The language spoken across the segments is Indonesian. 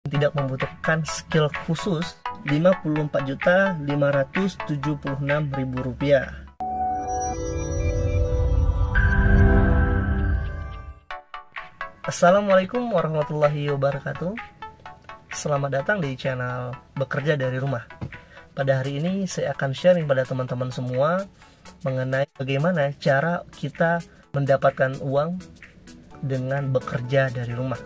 tidak membutuhkan skill khusus, Rp54.576.000. Assalamualaikum warahmatullahi wabarakatuh. Selamat datang di channel Bekerja dari Rumah. Pada hari ini saya akan sharing pada teman-teman semua mengenai bagaimana cara kita mendapatkan uang dengan bekerja dari rumah.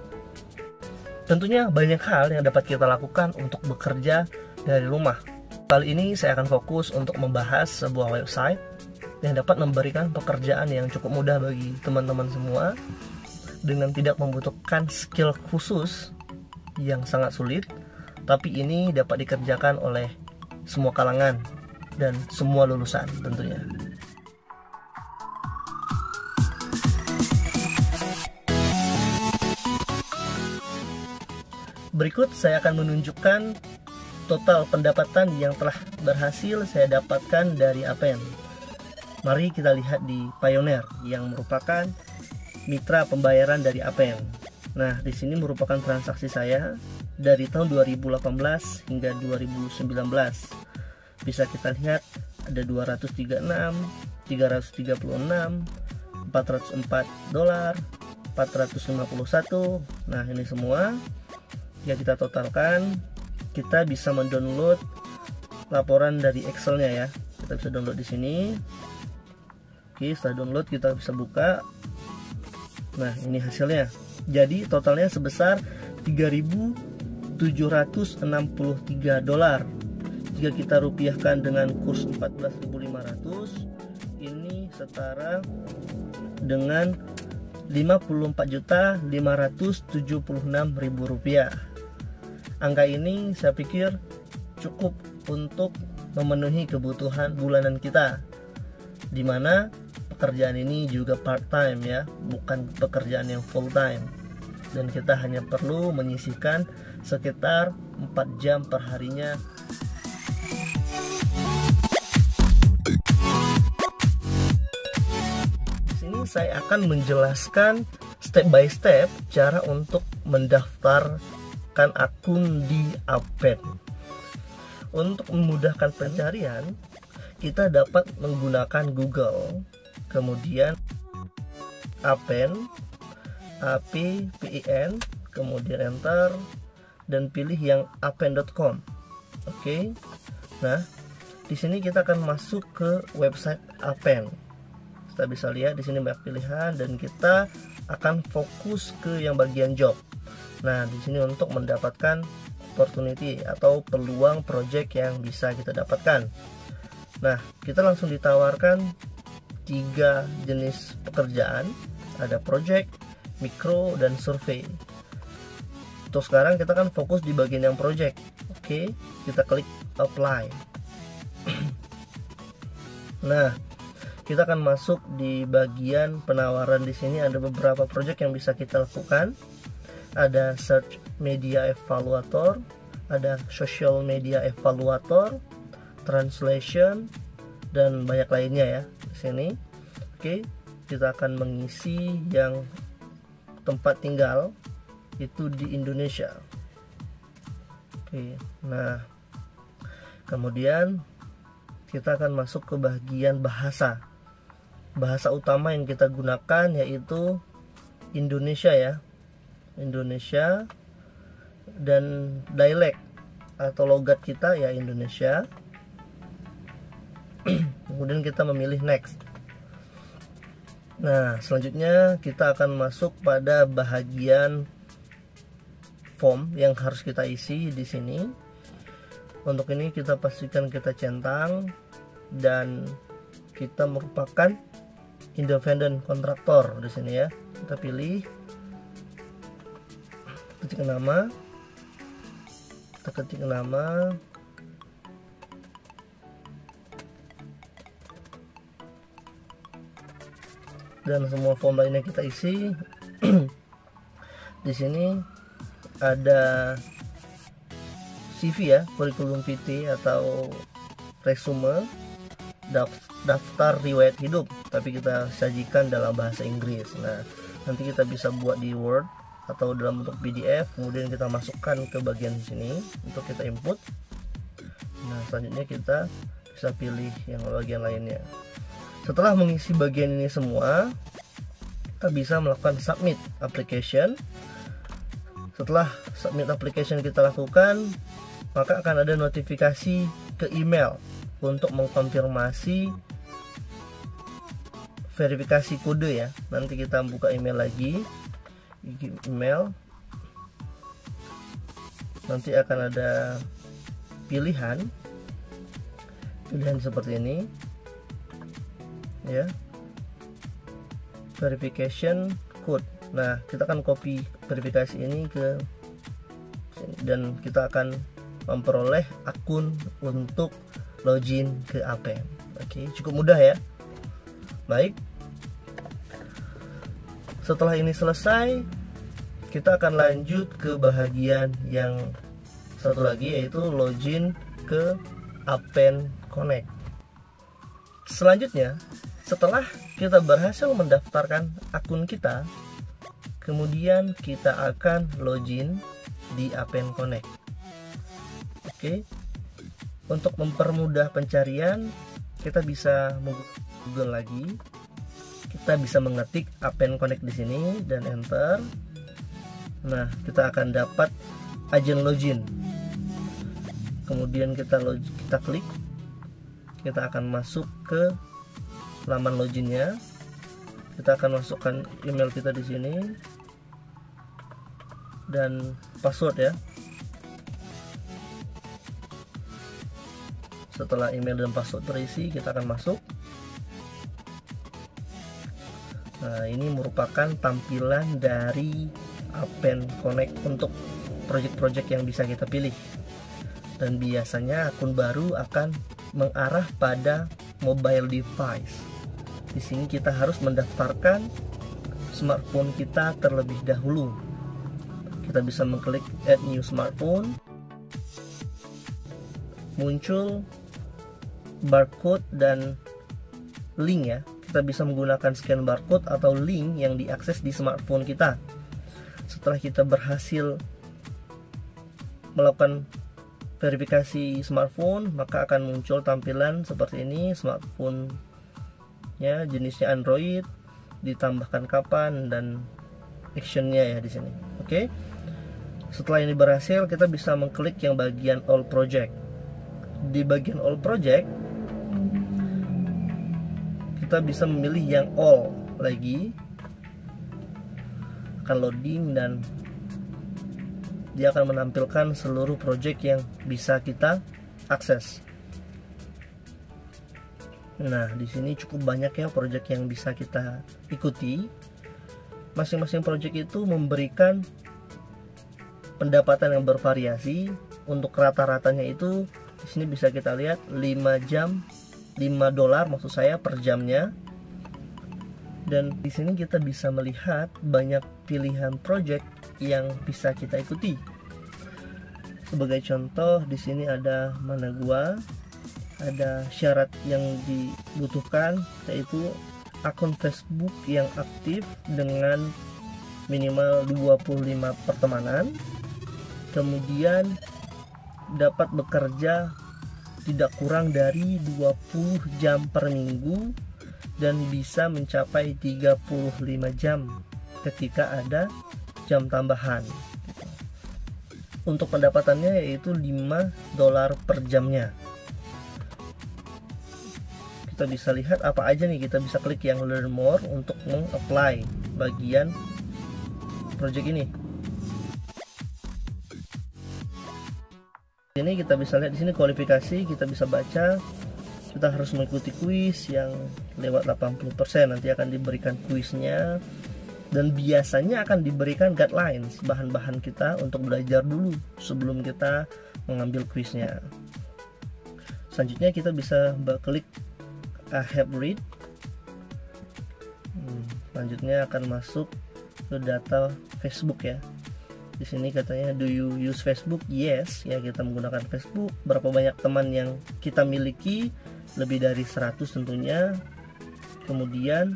Tentunya banyak hal yang dapat kita lakukan untuk bekerja dari rumah. Kali ini saya akan fokus untuk membahas sebuah website yang dapat memberikan pekerjaan yang cukup mudah bagi teman-teman semua dengan tidak membutuhkan skill khusus yang sangat sulit, tapi ini dapat dikerjakan oleh semua kalangan dan semua lulusan tentunya. Berikut saya akan menunjukkan total pendapatan yang telah berhasil saya dapatkan dari Appen. Mari kita lihat di Payoneer yang merupakan mitra pembayaran dari Appen. Nah, di sini merupakan transaksi saya dari tahun 2018 hingga 2019. Bisa kita lihat ada 236, 336, $404, 451. Nah, ini semua ya kita totalkan. Kita bisa mendownload laporan dari Excelnya ya. Kita bisa download di sini. Oke, setelah download kita bisa buka. Nah, ini hasilnya. Jadi totalnya sebesar $3.763. Jika kita rupiahkan dengan kurs 14.500, ini setara dengan Rp54.576.000. Angka ini saya pikir cukup untuk memenuhi kebutuhan bulanan kita, dimana pekerjaan ini juga part time ya, bukan pekerjaan yang full time, dan kita hanya perlu menyisihkan sekitar 4 jam per harinya. Di sini saya akan menjelaskan step by step cara untuk mendaftarkan akun di Appen. Untuk memudahkan pencarian, kita dapat menggunakan Google, kemudian Appen, APPEN, kemudian enter dan pilih yang appen.com. Oke. Nah, di sini kita akan masuk ke website Appen. Kita bisa lihat di sini banyak pilihan dan kita akan fokus ke yang bagian job. Nah, di sini untuk mendapatkan opportunity atau peluang project yang bisa kita dapatkan. Nah, kita langsung ditawarkan 3 jenis pekerjaan. Ada project, mikro, dan survei. Untuk sekarang kita kan fokus di bagian yang project. Oke, kita klik apply. Nah, kita akan masuk di bagian penawaran. Di sini ada beberapa project yang bisa kita lakukan. Ada search media evaluator, ada social media evaluator, translation, dan banyak lainnya ya di sini. Oke, kita akan mengisi yang tempat tinggal itu di Indonesia. Oke, nah kemudian kita akan masuk ke bagian bahasa. Bahasa utama yang kita gunakan yaitu Indonesia ya. Indonesia, dan dialek atau logat kita ya Indonesia. Kemudian kita memilih next. Nah, selanjutnya kita akan masuk pada bahagian form yang harus kita isi di sini. Untuk ini kita pastikan kita centang dan kita merupakan independent kontraktor di sini ya. Kita pilih, ketik nama, kita ketik nama, dan semua form lainnya kita isi. Di sini ada CV ya, kurikulum vitae atau resume, daftar riwayat hidup, tapi kita sajikan dalam bahasa Inggris. Nah, nanti kita bisa buat di Word atau dalam bentuk PDF, kemudian kita masukkan ke bagian sini untuk kita input. Nah, selanjutnya kita bisa pilih yang bagian lainnya. Setelah mengisi bagian ini semua, kita bisa melakukan submit application. Setelah submit application kita lakukan, maka akan ada notifikasi ke email untuk mengkonfirmasi verifikasi kode ya. Nanti kita buka email lagi, email, nanti akan ada pilihan seperti ini ya, verification code. Nah, kita akan copy verifikasi ini ke sini, dan kita akan memperoleh akun untuk login ke Appen. Oke, cukup mudah ya. Baik, setelah ini selesai, kita akan lanjut ke bagian yang satu lagi, yaitu login ke Appen Connect. Selanjutnya, setelah kita berhasil mendaftarkan akun kita, kemudian kita akan login di Appen Connect. Oke, untuk mempermudah pencarian, kita bisa Google lagi. Kita bisa mengetik Appen Connect di sini dan enter. Nah, kita akan dapat agen login. Kemudian kita klik. Kita akan masuk ke laman loginnya. Kita akan masukkan email kita di sini dan password ya. Setelah email dan password terisi, kita akan masuk. Nah, ini merupakan tampilan dari Appen Connect untuk project-project yang bisa kita pilih. Dan biasanya akun baru akan mengarah pada mobile device. Di sini kita harus mendaftarkan smartphone kita terlebih dahulu. Kita bisa mengklik add new smartphone. Muncul barcode dan link ya. Kita bisa menggunakan scan barcode atau link yang diakses di smartphone kita. Setelah kita berhasil melakukan verifikasi smartphone, maka akan muncul tampilan seperti ini. Smartphone ya, jenisnya Android, ditambahkan kapan, dan actionnya ya di sini. Oke. Setelah ini berhasil, kita bisa mengklik yang bagian all project. Di bagian all project, kita bisa memilih yang all lagi, akan loading, dan dia akan menampilkan seluruh project yang bisa kita akses. Nah, di sini cukup banyak ya project yang bisa kita ikuti. Masing-masing project itu memberikan pendapatan yang bervariasi. Untuk rata-ratanya itu di sini bisa kita lihat 5 dolar maksud saya per jamnya. Dan di sini kita bisa melihat banyak pilihan project yang bisa kita ikuti. Sebagai contoh, di sini ada Managua. Ada syarat yang dibutuhkan, yaitu akun Facebook yang aktif dengan minimal 25 pertemanan. Kemudian dapat bekerja tidak kurang dari 20 jam per minggu dan bisa mencapai 35 jam ketika ada jam tambahan. Untuk pendapatannya yaitu 5 dolar per jamnya. Kita bisa lihat apa aja nih, kita bisa klik yang learn more untuk meng-apply bagian project ini. Ini kita bisa lihat di sini kualifikasi, kita bisa baca. Kita harus mengikuti kuis yang lewat 80%, nanti akan diberikan kuisnya, dan biasanya akan diberikan guidelines, bahan-bahan kita untuk belajar dulu sebelum kita mengambil kuisnya. Selanjutnya kita bisa klik I have read. Selanjutnya akan masuk ke data Facebook ya. Di sini katanya do you use Facebook? Yes, ya kita menggunakan Facebook. Berapa banyak teman yang kita miliki? Lebih dari 100 tentunya. Kemudian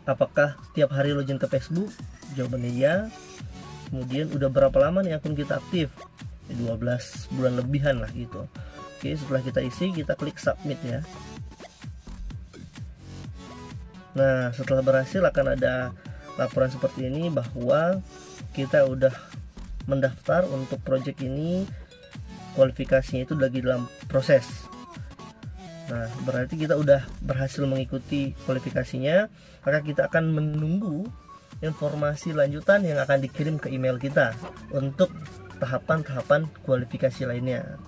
apakah setiap hari login ke Facebook? Jawabannya ya. Kemudian udah berapa lama nih akun kita aktif? 12 bulan lebihan lah gitu. Oke, setelah kita isi, kita klik submit ya. Nah, setelah berhasil akan ada laporan seperti ini bahwa kita udah mendaftar untuk project ini, kualifikasinya itu lagi dalam proses. Nah, berarti kita udah berhasil mengikuti kualifikasinya, maka kita akan menunggu informasi lanjutan yang akan dikirim ke email kita untuk tahapan-tahapan kualifikasi lainnya.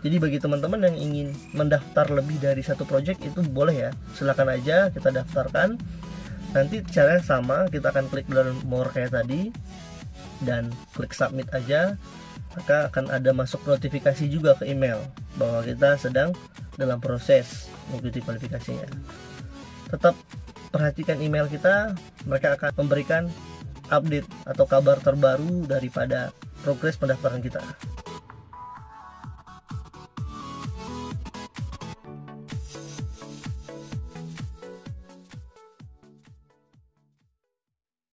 Jadi bagi teman-teman yang ingin mendaftar lebih dari satu project itu boleh ya, silakan aja kita daftarkan. Nanti caranya sama, kita akan klik learn more kayak tadi dan klik submit aja, maka akan ada masuk notifikasi juga ke email bahwa kita sedang dalam proses mengikuti kualifikasinya. Tetap perhatikan email kita, mereka akan memberikan update atau kabar terbaru daripada progres pendaftaran kita.